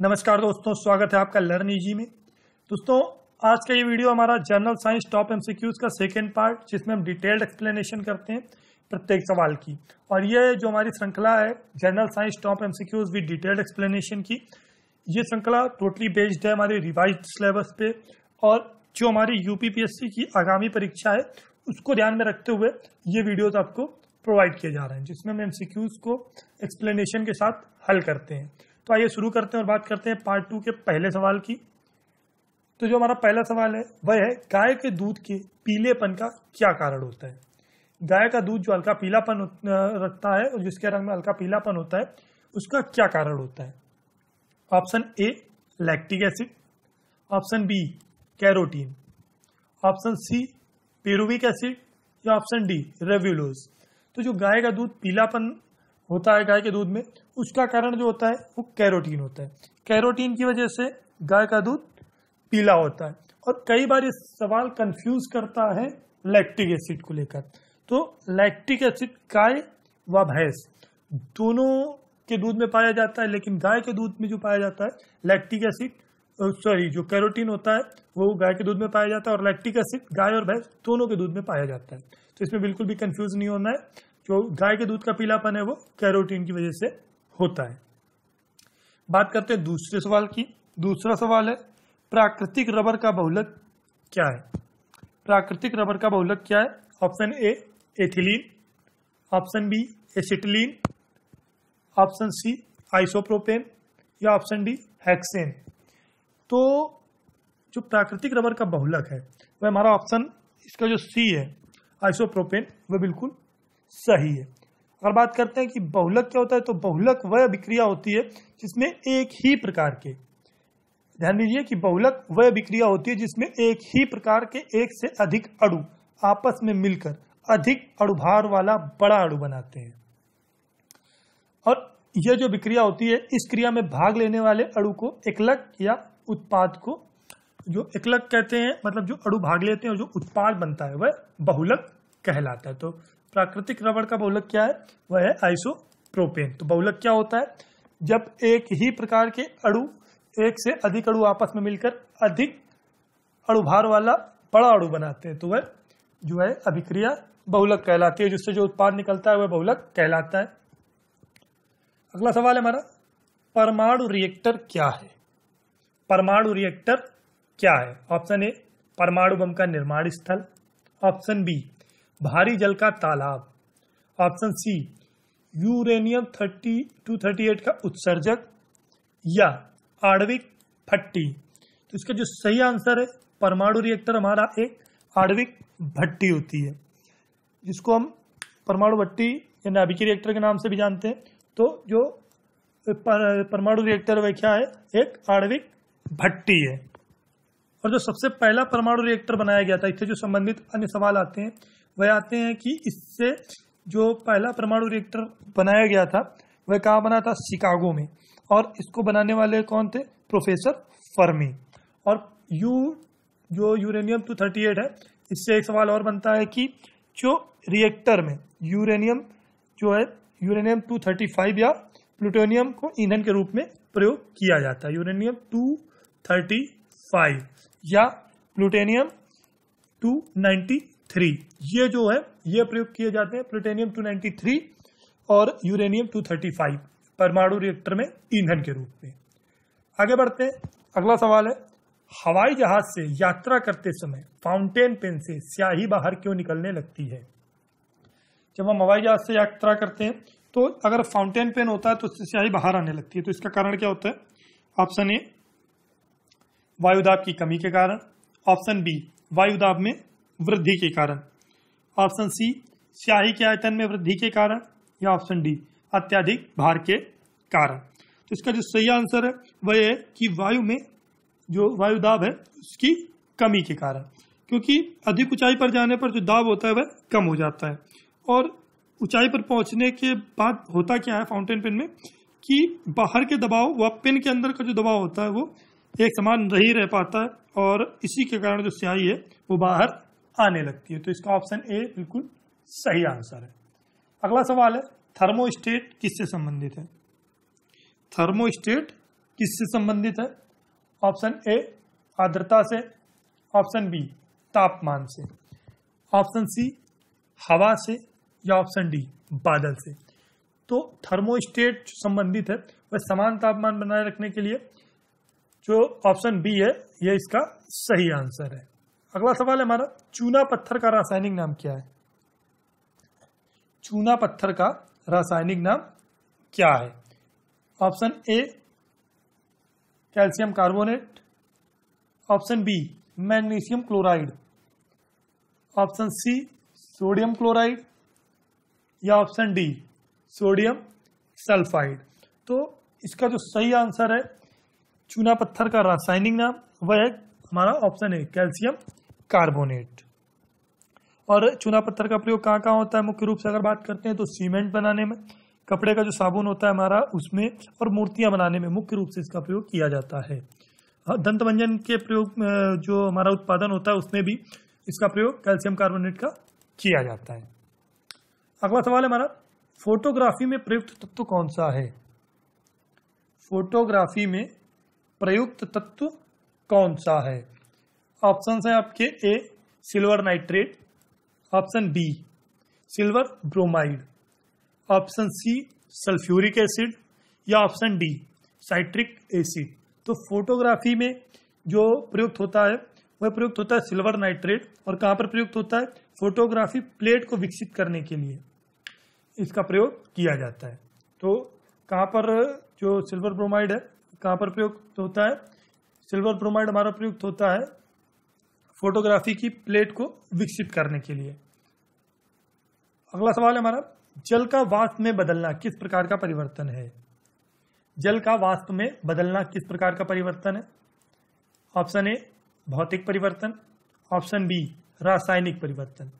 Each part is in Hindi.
नमस्कार दोस्तों, स्वागत है आपका लर्न इजी में। दोस्तों, आज का ये वीडियो हमारा जनरल साइंस टॉप एमसीक्यूज का सेकेंड पार्ट, जिसमें हम डिटेल्ड एक्सप्लेनेशन करते हैं प्रत्येक सवाल की। और ये जो हमारी श्रृंखला है general science top MCQs with detailed explanation की, ये श्रृंखला टोटली बेस्ड है हमारे रिवाइज्ड सिलेबस पे। और जो हमारी यूपीपीएससी की आगामी परीक्षा है उसको ध्यान में रखते हुए ये वीडियोज आपको प्रोवाइड किए जा रहे हैं, जिसमें हम एमसीक्यूज को एक्सप्लेनेशन के साथ हल करते हैं। तो आइए शुरू करते हैं और बात करते हैं पार्ट 2 के पहले सवाल की। तो जो हमारा पहला सवाल है वह है, गाय के दूध के पीलेपन का क्या कारण होता है। गाय का दूध जो हल्का पीलापन रखता है और जिसके रंग में हल्का पीलापन होता है, उसका क्या कारण होता है। Option A lactic acid, option B carotene, option C pyruvic acid या ऑप्शन डी रेव्युलोज। तो जो गाय का दूध पीलापन होता है गाय के दूध में, उसका कारण जो होता है वो कैरोटीन होता है। कैरोटीन की वजह से गाय का दूध पीला होता है। और कई बार ये सवाल कंफ्यूज करता है लैक्टिक एसिड को लेकर। तो लैक्टिक एसिड गाय व भैंस दोनों के दूध में पाया जाता है, लेकिन गाय के दूध में जो पाया जाता है लैक्टिक एसिड जो कैरोटीन होता है वो गाय के दूध में पाया जाता है, और लैक्टिक एसिड गाय और भैंस दोनों के दूध में पाया जाता है। तो इसमें बिल्कुल भी कंफ्यूज नहीं होना है। जो गाय के दूध का पीलापन है वो कैरोटीन की वजह से होता है। बात करते हैं दूसरे सवाल की। दूसरा सवाल है, प्राकृतिक रबर का बहुलक क्या है। प्राकृतिक रबर का बहुलक क्या है। Option A ethylene, option B acetylene, option C isopropane या ऑप्शन डी हेक्सेन। तो जो प्राकृतिक रबर का बहुलक है वह हमारा ऑप्शन इसका जो सी है आइसोप्रोपेन, वह बिल्कुल सही है। अगर बात करते हैं कि बहुलक क्या होता है, तो बहुलक वह अभिक्रिया होती है जिसमें एक ही प्रकार के, ध्यान दीजिए कि बहुलक वह अभिक्रिया होती है जिसमें एक ही प्रकार के एक से अधिक अणु आपस में मिलकर अधिक अणुभार वाला बड़ा अणु बनाते हैं। और यह जो अभिक्रिया होती है, इस क्रिया में भाग लेने वाले अणु को एकलक या उत्पाद को, जो एकलक कहते हैं मतलब जो अणु भाग लेते हैं और जो उत्पाद बनता है वह बहुलक कहलाता है। तो प्राकृतिक रबर का बहुलक क्या है, वह है आइसोप्रोपेन। तो बहुलक क्या होता है, जब एक ही प्रकार के अणु एक से अधिक अणु आपस में मिलकर अधिक अणुभार वाला बड़ा अणु बनाते हैं, तो वह जो है अभिक्रिया बहुलक कहलाती है। जिससे जो उत्पाद निकलता है वह बहुलक कहलाता है। अगला सवाल है हमारा, परमाणु रिएक्टर क्या है। परमाणु रिएक्टर क्या है। ऑप्शन ए परमाणु बम का निर्माण स्थल, ऑप्शन बी भारी जल का तालाब, ऑप्शन सी यूरेनियम 238 का उत्सर्जक या आणविक भट्टी। तो इसका जो सही आंसर है, परमाणु रिएक्टर हमारा एक आणविक भट्टी होती है, जिसको हम परमाणु भट्टी या नाभिकीय रिएक्टर के नाम से भी जानते हैं। तो जो परमाणु रिएक्टर वह क्या है, एक आणविक भट्टी है। और जो सबसे पहला परमाणु रिएक्टर बनाया गया था, इससे जो संबंधित अन्य सवाल आते हैं वह आते हैं कि इससे जो पहला परमाणु रिएक्टर बनाया गया था वह कहाँ बना था, शिकागो में। और इसको बनाने वाले कौन थे, प्रोफेसर फर्मी। और जो यूरेनियम 238 है, इससे एक सवाल और बनता है कि जो रिएक्टर में यूरेनियम जो है यूरेनियम 235 या प्लूटोनियम को ईंधन के रूप में प्रयोग किया जाता है। यूरेनियम 235 या प्लूटोनियम 293, ये जो है ये प्रयोग किए जाते हैं। प्लूटोनियम 293 और यूरेनियम 235 परमाणु रिएक्टर में ईंधन के रूप में। आगे बढ़ते हैं। अगला सवाल है, हवाई जहाज से यात्रा करते समय फाउंटेन पेन से स्याही बाहर क्यों निकलने लगती है। जब हम हवाई जहाज से यात्रा करते हैं तो अगर फाउंटेन पेन होता है तो उससे स्याही बाहर आने लगती है। तो इसका कारण क्या होता है। ऑप्शन ए वायुदाब की कमी के कारण, ऑप्शन बी वायुदाब में वृद्धि के कारण, ऑप्शन सी स्याही के आयतन में वृद्धि के कारण, या ऑप्शन डी अत्यधिक भार के कारण। तो इसका जो सही आंसर है वह है कि वायु में जो वायुदाब है उसकी कमी के कारण, क्योंकि अधिक ऊंचाई पर जाने पर जो दाब होता है वह कम हो जाता है। और ऊंचाई पर पहुंचने के बाद होता क्या है फाउंटेन पेन में कि बाहर के दबाव व पेन के अंदर का जो दबाव होता है वो एक समान नहीं रह पाता है, और इसी के कारण जो स्याही है वो बाहर आने लगती है। तो इसका ऑप्शन ए बिल्कुल सही आंसर है। अगला सवाल है, थर्मोस्टेट किससे संबंधित है। थर्मोस्टेट किससे संबंधित है? ऑप्शन ए आर्द्रता से, ऑप्शन बी तापमान से, ऑप्शन सी हवा से, या ऑप्शन डी बादल से। तो थर्मोस्टेट संबंधित है वह समान तापमान बनाए रखने के लिए, जो ऑप्शन बी है यह इसका सही आंसर है। अगला सवाल है हमारा, चूना पत्थर का रासायनिक नाम क्या है? चूना पत्थर का रासायनिक नाम क्या है? Option A calcium carbonate, option B magnesium chloride, option C sodium chloride, या ऑप्शन डी सोडियम सल्फाइड। तो इसका जो सही आंसर है चूना पत्थर का रासायनिक नाम वह है हमारा ऑप्शन है कैल्शियम कार्बोनेट। और चूना पत्थर का प्रयोग कहाँ कहाँ होता है? मुख्य रूप से अगर बात करते हैं तो सीमेंट बनाने में, कपड़े का जो साबुन होता है हमारा उसमें, और मूर्तियां बनाने में मुख्य रूप से इसका प्रयोग किया जाता है। दंत मंजन के प्रयोग जो हमारा उत्पादन होता है उसमें भी इसका प्रयोग कैल्शियम कार्बोनेट का किया जाता है। अगला सवाल है हमारा, फोटोग्राफी में प्रयुक्त तत्व कौन सा है? फोटोग्राफी में प्रयुक्त तत्व कौन सा है? ऑप्शन है आपके A silver nitrate, option B silver bromide, option C sulphuric acid, या ऑप्शन डी साइट्रिक एसिड। तो फोटोग्राफी में जो प्रयुक्त होता है वह प्रयुक्त होता है सिल्वर नाइट्रेट। और कहाँ पर प्रयुक्त होता है? फोटोग्राफी प्लेट को विकसित करने के लिए इसका प्रयोग किया जाता है। तो कहाँ पर जो सिल्वर ब्रोमाइड है कहाँ पर प्रयुक्त होता है? सिल्वर ब्रोमाइड हमारा प्रयुक्त होता है फोटोग्राफी की प्लेट को विकसित करने के लिए। अगला सवाल है हमारा, जल का वाष्प में बदलना किस प्रकार का परिवर्तन है? जल का वाष्प में बदलना किस प्रकार का परिवर्तन है? ऑप्शन ए भौतिक परिवर्तन, ऑप्शन बी रासायनिक परिवर्तन,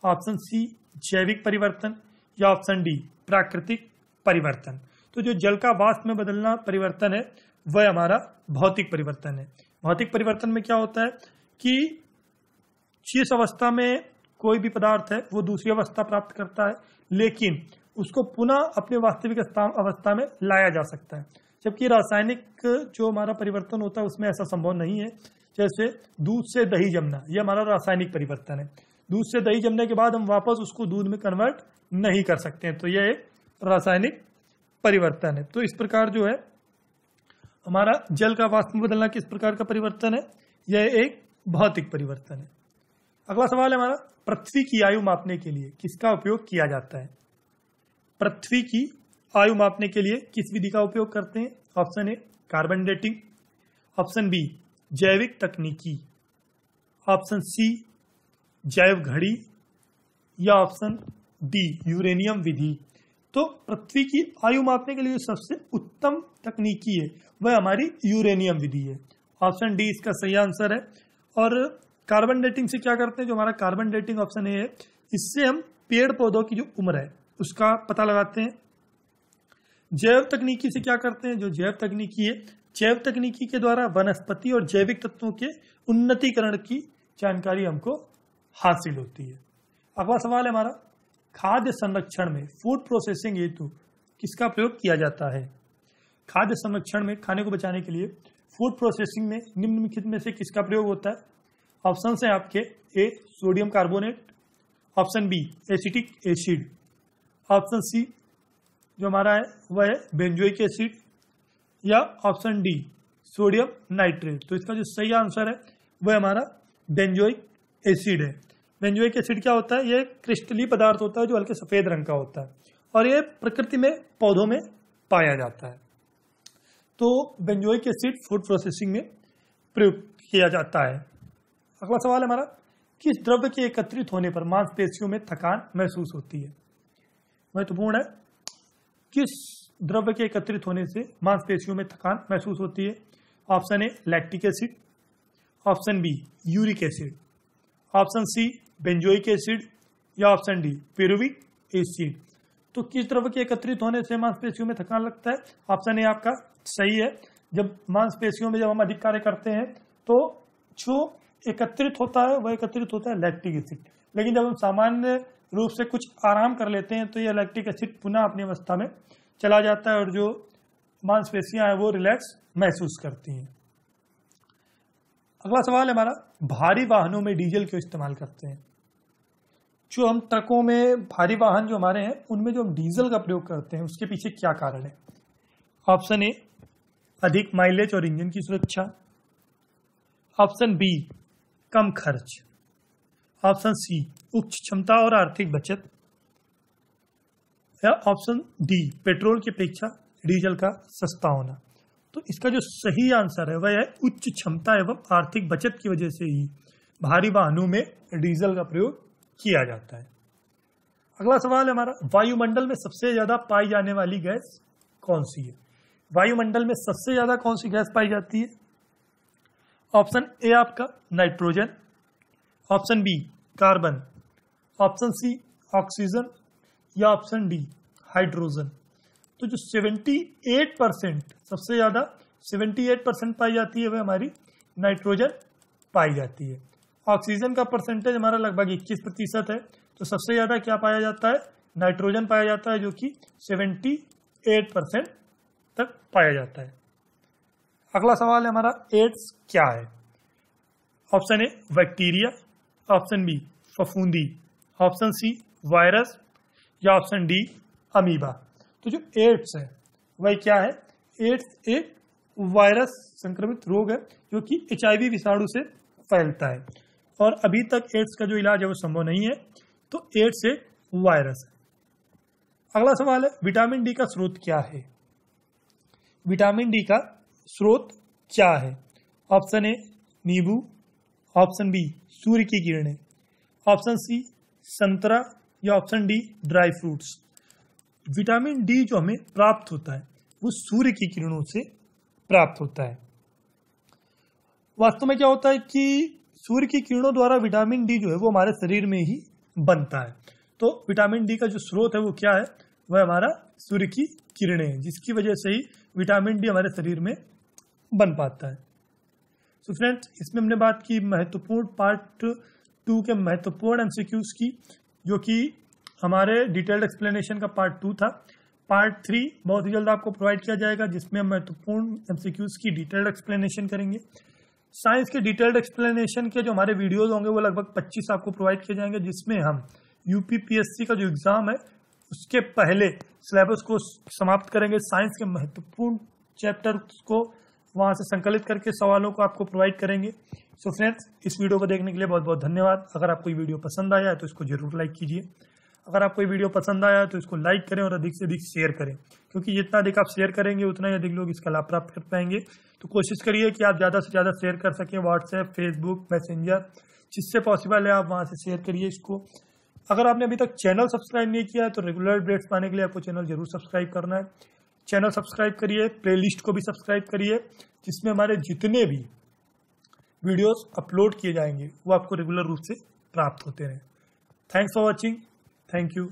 ऑप्शन सी जैविक परिवर्तन, या ऑप्शन डी प्राकृतिक परिवर्तन। तो जो जल का वाष्प में बदलना परिवर्तन है वह हमारा भौतिक परिवर्तन है। भौतिक परिवर्तन में क्या होता है कि जिस अवस्था में कोई भी पदार्थ है वो दूसरी अवस्था प्राप्त करता है, लेकिन उसको पुनः अपने वास्तविक अवस्था में लाया जा सकता है। जबकि रासायनिक जो हमारा परिवर्तन होता है उसमें ऐसा संभव नहीं है। जैसे दूध से दही जमना, यह हमारा रासायनिक परिवर्तन है। दूध से दही जमने के बाद हम वापस उसको दूध में कन्वर्ट नहीं कर सकते हैं, तो यह एक रासायनिक परिवर्तन है। तो इस प्रकार जो है हमारा जल का वाष्प में बदलना किस प्रकार का परिवर्तन है? यह एक भौतिक परिवर्तन है। अगला सवाल है हमारा, पृथ्वी की आयु मापने के लिए किसका उपयोग किया जाता है? पृथ्वी की आयु मापने के लिए किस विधि का उपयोग करते हैं? Option A carbon dating, option B जैविक तकनीकी, ऑप्शन सी जैव घड़ी, या ऑप्शन डी यूरेनियम विधि। तो पृथ्वी की आयु मापने के लिए सबसे उत्तम तकनीकी है वह हमारी यूरेनियम विधि है। ऑप्शन डी इसका सही आंसर है। और कार्बन डेटिंग से क्या करते हैं? जो हमारा कार्बन डेटिंग ऑप्शन ए है, इससे हम पेड़ पौधों की जो उम्र है उसका पता लगाते हैं। जैव तकनीकी से क्या करते हैं? जो जैव तकनीकी है, जैव तकनीकी के द्वारा वनस्पति और जैविक तत्वों के उन्नतीकरण की जानकारी हमको हासिल होती है। अगला सवाल है हमारा, खाद्य संरक्षण में फूड प्रोसेसिंग हेतु किसका प्रयोग किया जाता है? खाद्य संरक्षण में खाने को बचाने के लिए फूड प्रोसेसिंग में निम्नलिखित में से किसका प्रयोग होता है? ऑप्शन है आपके A sodium carbonate, option B acetic acid, option C जो हमारा है वह है बेंजोइक एसिड, या ऑप्शन डी सोडियम नाइट्रेट। तो इसका जो सही आंसर है वह हमारा बेंजोइक एसिड है। बेंजोइक एसिड क्या होता है? यह क्रिस्टली पदार्थ होता है जो हल्के सफेद रंग का होता है, और यह प्रकृति में पौधों में पाया जाता है। तो बेंजोइक एसिड फूड प्रोसेसिंग में प्रयुक्त किया जाता है। अगला सवाल है हमारा, किस द्रव्य के एकत्रित होने पर मांसपेशियों में थकान महसूस होती है? महत्वपूर्ण है, किस द्रव्य के एकत्रित होने से मांसपेशियों में थकान महसूस होती है? Option A lactic acid, option B uric acid, option C benzoic acid, या ऑप्शन डी पिरुविक एसिड। तो किस द्रव्य के एकत्रित होने से मांसपेशियों में थकान लगता है? ऑप्शन ए आपका सही है। जब मांसपेशियों में जब हम अधिक कार्य करते हैं तो जो एकत्रित होता है वह एकत्रित होता है लैक्टिक एसिड, लेकिन जब हम सामान्य रूप से कुछ आराम कर लेते हैं तो यह लैक्टिक एसिड पुनः अपनी अवस्था में चला जाता है, और जो मांसपेशियां हैं वो रिलैक्स महसूस करती हैं। अगला सवाल है हमारा, भारी वाहनों में डीजल क्यों इस्तेमाल करते हैं? जो हम ट्रकों में भारी वाहन जो हमारे हैं उनमें जो हम डीजल का प्रयोग करते हैं उसके पीछे क्या कारण है? ऑप्शन ए, अधिक माइलेज और इंजन की सुरक्षा। ऑप्शन बी, कम खर्च। ऑप्शन सी, उच्च क्षमता और आर्थिक बचत। या ऑप्शन डी, पेट्रोल की अपेक्षा डीजल का सस्ता होना। तो इसका जो सही आंसर है वह है उच्च क्षमता एवं आर्थिक बचत की वजह से ही भारी वाहनों में डीजल का प्रयोग किया जाता है। अगला सवाल है हमारा, वायुमंडल में सबसे ज्यादा पाई जाने वाली गैस कौन सी है? वायुमंडल में सबसे ज्यादा कौन सी गैस पाई जाती है? ऑप्शन ए आपका nitrogen. Option B, carbon. Option C, oxygen. या ऑप्शन डी, हाइड्रोजन। तो जो 78% सबसे ज्यादा 78% पाई जाती है वह हमारी नाइट्रोजन पाई जाती है। ऑक्सीजन का परसेंटेज हमारा लगभग 21% है। तो सबसे ज्यादा क्या पाया जाता है? नाइट्रोजन पाया जाता है जो कि 78% तक पाया जाता है। अगला सवाल है हमारा, एड्स क्या है? Option A, bacteria. Option B, फफूंदी। Option C, virus. या ऑप्शन डी, अमीबा। तो जो एड्स है वह क्या है? एड्स एक वायरस संक्रमित रोग है जो कि HIV विषाणु से फैलता है और अभी तक एड्स का जो इलाज है वो संभव नहीं है। तो एड्स एक वायरस है। अगला सवाल है, विटामिन डी का स्रोत क्या है? विटामिन डी का स्रोत क्या है? ऑप्शन ए, नींबू। ऑप्शन बी, सूर्य की किरणें। ऑप्शन सी, संतरा। या option D, dry fruits. Vitamin D जो हमें प्राप्त होता है वो सूर्य की किरणों से प्राप्त होता है। वास्तव में क्या होता है कि सूर्य की किरणों द्वारा विटामिन डी जो है वो हमारे शरीर में ही बनता है। तो विटामिन डी का जो स्रोत है वो क्या है? वह हमारा सूर्य की किरणें हैं, जिसकी वजह से ही विटामिन डी हमारे शरीर में बन पाता है। तो फ्रेंड्स, इसमें हमने बात की महत्वपूर्ण पार्ट 2 के महत्वपूर्ण MCQs की, जो कि हमारे डिटेल्ड एक्सप्लेनेशन का पार्ट 2 था। पार्ट 3 बहुत ही जल्द आपको प्रोवाइड किया जाएगा जिसमें हम महत्वपूर्ण MCQs की डिटेल्ड एक्सप्लेनेशन करेंगे। साइंस के डिटेल्ड एक्सप्लेनेशन के जो हमारे वीडियोस होंगे वो लगभग 25 आपको प्रोवाइड किए जाएंगे, जिसमें हम UPPSC का जो एग्जाम है उसके पहले सिलेबस को समाप्त करेंगे। साइंस के महत्वपूर्ण चैप्टर को वहां से संकलित करके सवालों को आपको प्रोवाइड करेंगे। सो फ्रेंड्स, इस वीडियो को देखने के लिए बहुत बहुत धन्यवाद। अगर आपको ये वीडियो पसंद आया है तो इसको जरूर लाइक कीजिए। अगर आपको ये वीडियो पसंद आया तो इसको लाइक करें और अधिक से अधिक शेयर करें, क्योंकि जितना अधिक आप शेयर करेंगे उतना ही अधिक लोग इसका लाभ प्राप्त कर पाएंगे। तो कोशिश करिए कि आप ज़्यादा से ज़्यादा शेयर कर सकें, व्हाट्सएप, फेसबुक, मैसेंजर, जिससे पॉसिबल है आप वहाँ से शेयर करिए इसको। अगर आपने अभी तक चैनल सब्सक्राइब नहीं किया है तो रेगुलर अपडेट्स पाने के लिए आपको चैनल जरूर सब्सक्राइब करना है। चैनल सब्सक्राइब करिए, प्लेलिस्ट को भी सब्सक्राइब करिए, जिसमें हमारे जितने भी वीडियोस अपलोड किए जाएंगे वो आपको रेगुलर रूप से प्राप्त होते रहें। Thanks for watching. Thank you.